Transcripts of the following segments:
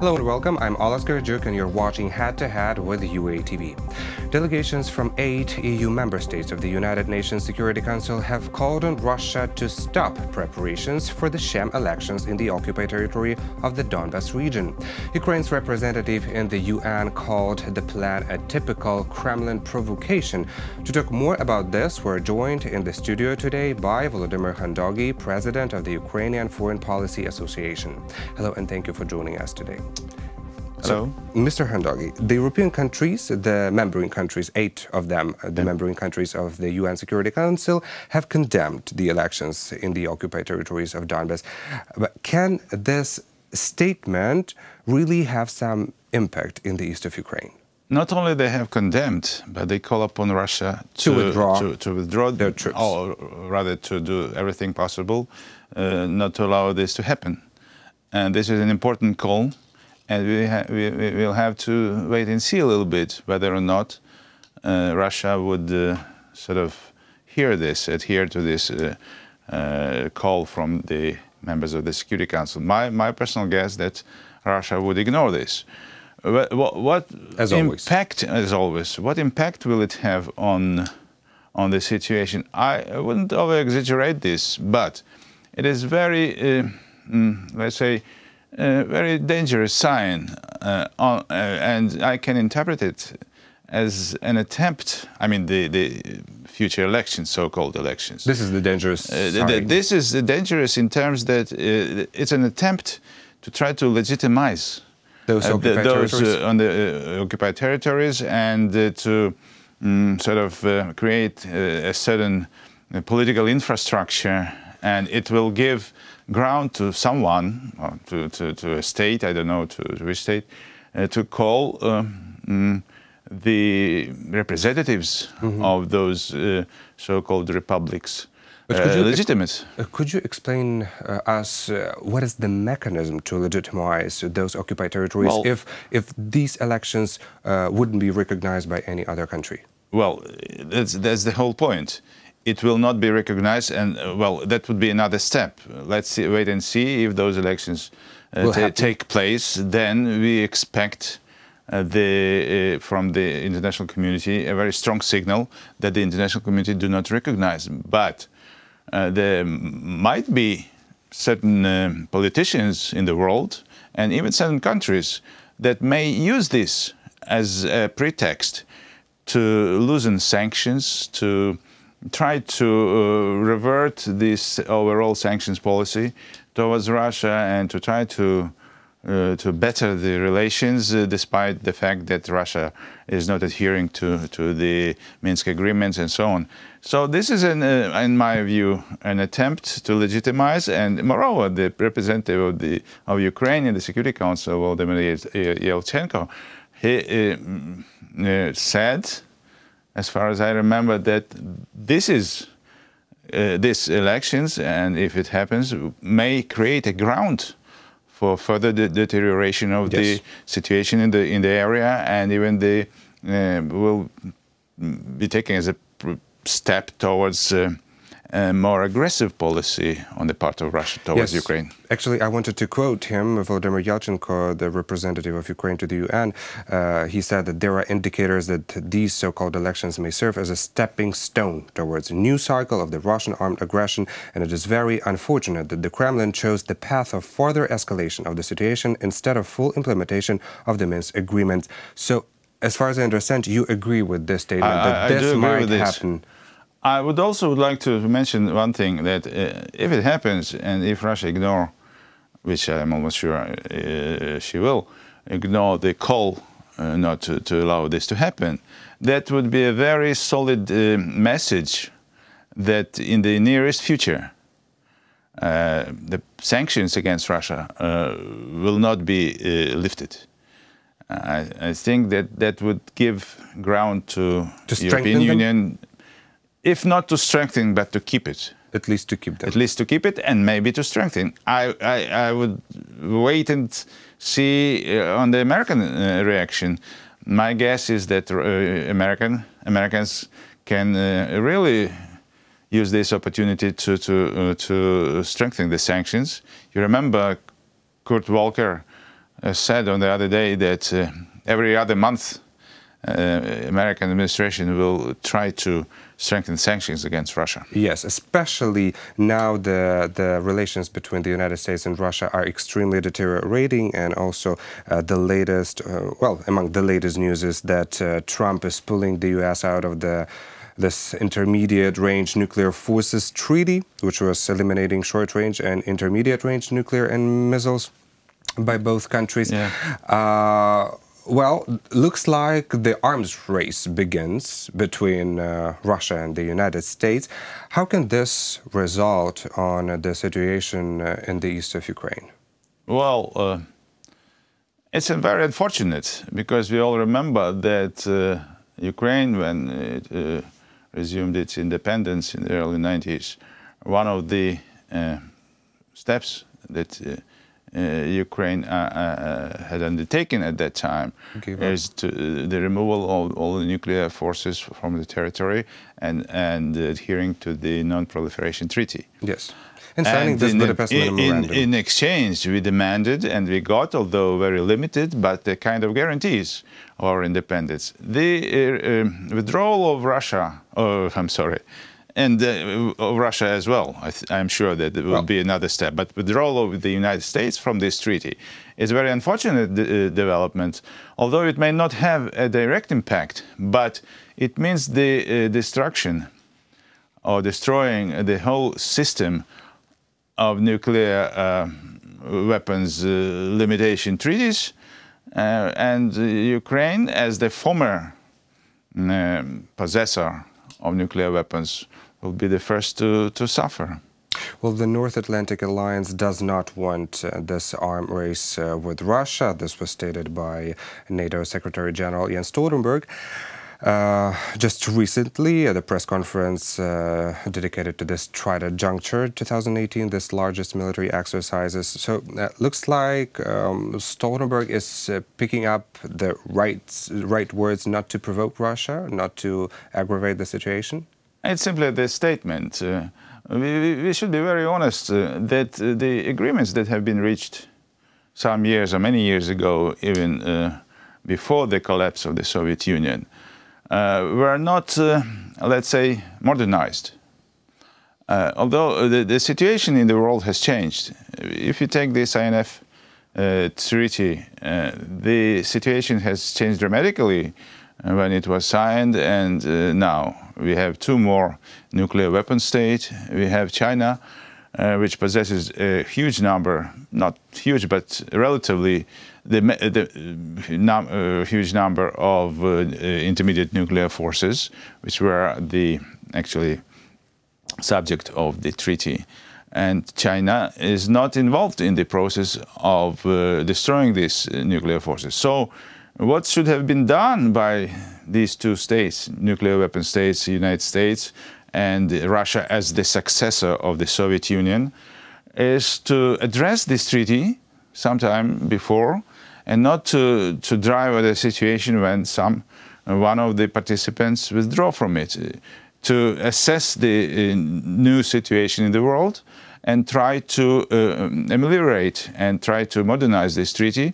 Hello and welcome, I'm Olaskar Juk and you're watching Head to Head with UATV. Delegations from 8 EU member states of the United Nations Security Council have called on Russia to stop preparations for the sham elections in the occupied territory of the Donbas region. Ukraine's representative in the UN called the plan a typical Kremlin provocation. To talk more about this, we're joined in the studio today by Volodymyr Khandogiy, president of the Ukrainian Foreign Policy Association. Hello and thank you for joining us today. So, Mr. Khandogiy, the European countries, the membering countries, 8 of them, the membering countries of the UN Security Council, have condemned the elections in the occupied territories of Donbas. But can this statement really have some impact in the east of Ukraine? not only they have condemned, but they call upon Russia to withdraw their troops, or rather to do everything possible not to allow this to happen. And this is an important call. And we will have to wait and see a little bit whether or not Russia would sort of adhere to this call from the members of the Security Council. My personal guess that Russia would ignore this. What impact will it have on the situation? I wouldn't over-exaggerate this, but it is very, let's say, very dangerous sign, and I can interpret it as an attempt. I mean, the future elections, so-called elections. This is the dangerous sign. This is dangerous in terms that it's an attempt to try to legitimize those on the occupied territories and to sort of create a certain political infrastructure, and it will give ground to someone, or to a state, I don't know to which state, to call the representatives of those so-called republics legitimate. Could you explain us what is the mechanism to legitimize those occupied territories, well, if these elections wouldn't be recognized by any other country? Well, that's the whole point. It will not be recognized, and well, that would be another step. Let's wait and see if those elections take place. Then we expect from the international community a very strong signal that the international community do not recognize. But there might be certain politicians in the world and even certain countries that may use this as a pretext to loosen sanctions, to try to revert this overall sanctions policy towards Russia and to try to better the relations, despite the fact that Russia is not adhering to the Minsk agreements and so on. So this is, in my view, an attempt to legitimize, and moreover, the representative of Ukraine in the Security Council, Volodymyr Yelchenko, he said, as far as I remember, that these elections, and if it happens, may create a ground for further deterioration of the situation in the area, and even will be taken as a step towards a more aggressive policy on the part of Russia towards Ukraine. Actually, I wanted to quote him, Volodymyr Yelchenko, the representative of Ukraine to the UN. He said that there are indicators that these so-called elections may serve as a stepping stone towards a new cycle of the Russian armed aggression, and it is very unfortunate that the Kremlin chose the path of further escalation of the situation instead of full implementation of the Minsk agreement. So, as far as I understand, you agree with this statement, that this might happen? I would also like to mention one thing, that if it happens, and if Russia ignore, which I'm almost sure she will, ignore the call not to allow this to happen, that would be a very solid message that in the nearest future the sanctions against Russia will not be lifted. I think that would give ground to the European Union, if not to strengthen, but to keep it. At least to keep them. At least to keep it, and maybe to strengthen. I would wait and see on the American reaction. My guess is that Americans can really use this opportunity to strengthen the sanctions. You remember Kurt Volker said on the other day that every other month American administration will try to strengthen sanctions against Russia. Yes, especially now the relations between the United States and Russia are extremely deteriorating, and also the latest, among the latest news is that Trump is pulling the U.S. out of this intermediate-range nuclear forces treaty, which was eliminating short-range and intermediate-range nuclear and missiles by both countries. Yeah. Well, looks like the arms race begins between Russia and the United States. How can this result on the situation in the east of Ukraine? Well, it's very unfortunate, because we all remember that Ukraine, when it resumed its independence in the early 90s, one of the steps that Ukraine had undertaken at that time is the removal of all the nuclear forces from the territory and adhering to the Non-Proliferation Treaty. Yes. And signing this Budapest Memorandum. In exchange, we demanded, and we got, although very limited, but the kind of guarantees of our independence. The withdrawal of Russia, and of Russia as well. I'm sure that it will be another step. But withdrawal of the United States from this treaty is a very unfortunate development, although it may not have a direct impact, but it means the destruction or destroying the whole system of nuclear weapons limitation treaties, and Ukraine, as the former possessor of nuclear weapons, will be the first to suffer. Well, the North Atlantic Alliance does not want this arm race with Russia. This was stated by NATO Secretary General Jens Stoltenberg just recently at a press conference dedicated to this Trident Juncture 2018, this largest military exercises. So looks like Stoltenberg is picking up the right words not to provoke Russia, not to aggravate the situation. It's simply this statement. We should be very honest that the agreements that have been reached some years or many years ago, even before the collapse of the Soviet Union, were not, let's say, modernized. Although the situation in the world has changed. If you take this INF treaty, the situation has changed dramatically when it was signed, and now we have two more nuclear weapon states. We have China, which possesses a huge number, not huge, but relatively huge number of intermediate nuclear forces, which were the actually subject of the treaty. And China is not involved in the process of destroying these nuclear forces. So what should have been done by these two states, nuclear weapon states, the United States and Russia as the successor of the Soviet Union, is to address this treaty sometime before, and not to drive at a situation when one of the participants withdraw from it, to assess the new situation in the world and try to ameliorate and try to modernize this treaty,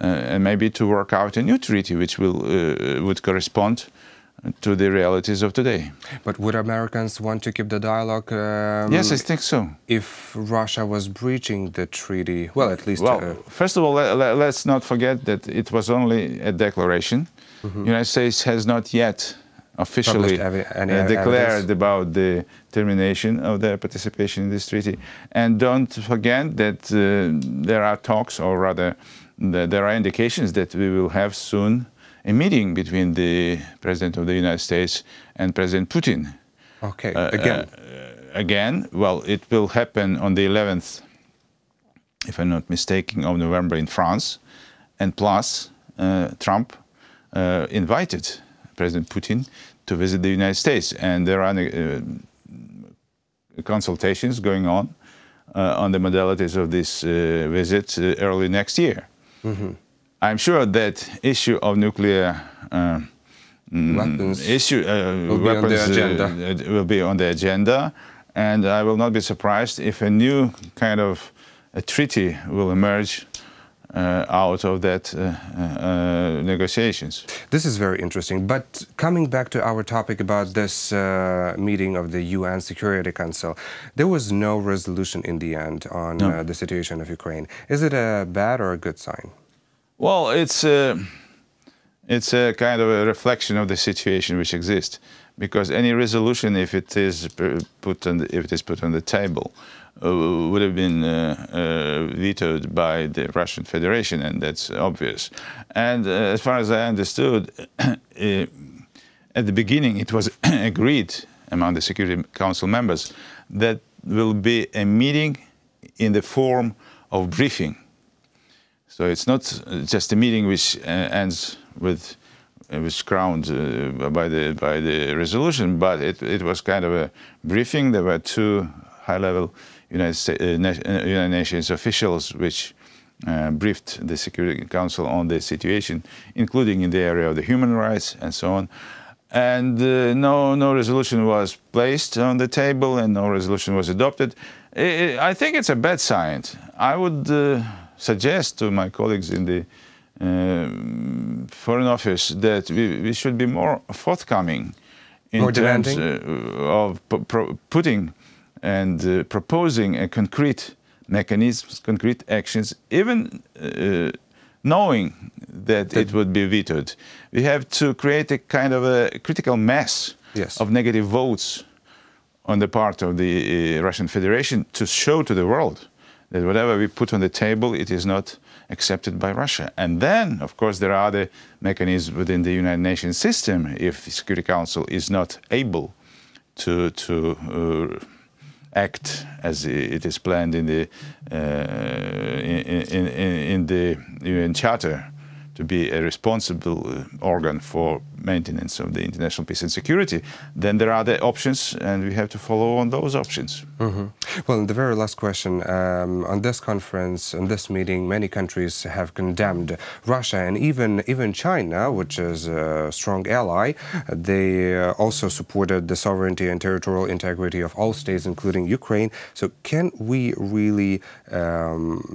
and maybe to work out a new treaty which would correspond to the realities of today. But would Americans want to keep the dialogue? Yes, I think so. If Russia was breaching the treaty, well, at least... Well, first of all, let's not forget that it was only a declaration. The United States has not yet officially declared about the termination of their participation in this treaty. And don't forget that there are talks, or rather, there are indications that we will have soon a meeting between the President of the United States and President Putin. Okay, again, well, it will happen on the 11th, if I'm not mistaken, of November in France. And plus, Trump invited President Putin to visit the United States. And there are consultations going on the modalities of this visit early next year. I'm sure that issue of nuclear weapons will be on the agenda, and I will not be surprised if a new kind of a treaty will emerge out of that negotiations. This is very interesting. But coming back to our topic about this meeting of the UN Security Council, there was no resolution in the end on the situation of Ukraine. Is it a bad or a good sign? Well, it's a kind of a reflection of the situation which exists, because any resolution, if it is put on the table, would have been vetoed by the Russian Federation, and that's obvious. And as far as I understood, at the beginning it was agreed among the Security Council members that will be a meeting in the form of briefing. So it's not just a meeting which ends with was crowned by the resolution, but it was kind of a briefing. There were two high-level United Nations officials which briefed the Security Council on the situation, including in the area of the human rights and so on. And no resolution was placed on the table, and no resolution was adopted. I think it's a bad sign. I would suggest to my colleagues in the Foreign Office that we should be more forthcoming in terms of putting and proposing a concrete mechanisms, concrete actions, even knowing that it would be vetoed. We have to create a kind of a critical mass of negative votes on the part of the Russian Federation to show to the world that whatever we put on the table, it is not accepted by Russia. And then, of course, there are other mechanisms within the United Nations system. If the Security Council is not able to act as it is planned in the UN Charter to be a responsible organ for maintenance of the international peace and security, then there are other options, and we have to follow on those options. Well, the very last question. On this conference, on this meeting, many countries have condemned Russia, and even China, which is a strong ally. They also supported the sovereignty and territorial integrity of all states, including Ukraine. So can we really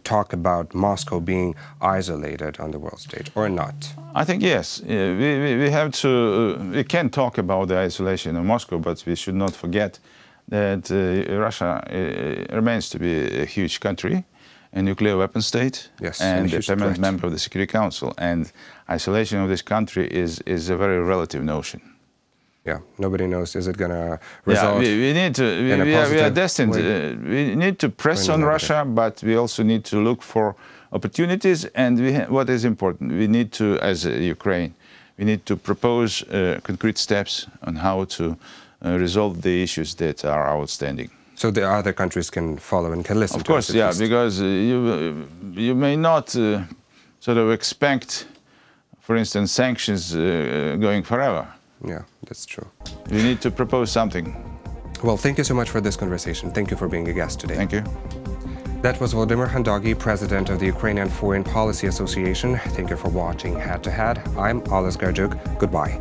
talk about Moscow being isolated on the world stage, or not? I think yes. We have to. We can talk about the isolation of Moscow, but we should not forget that Russia remains to be a huge country, a nuclear weapon state, and a permanent member of the Security Council. And isolation of this country is a very relative notion. Yeah, nobody knows. Is it going to result? We need to. We are destined. We need to press on Russia, but we also need to look for opportunities. And what is important, we need to, as Ukraine, we need to propose concrete steps on how to resolve the issues that are outstanding. So the other countries can follow and can listen. Of course, yeah, because you may not sort of expect, for instance, sanctions going forever. Yeah, that's true. We need to propose something. Well, thank you so much for this conversation. Thank you for being a guest today. Thank you. That was Volodymyr Khandogiy, president of the Ukrainian Foreign Policy Association. Thank you for watching Head to Head. I'm Oles Garjuk. Goodbye.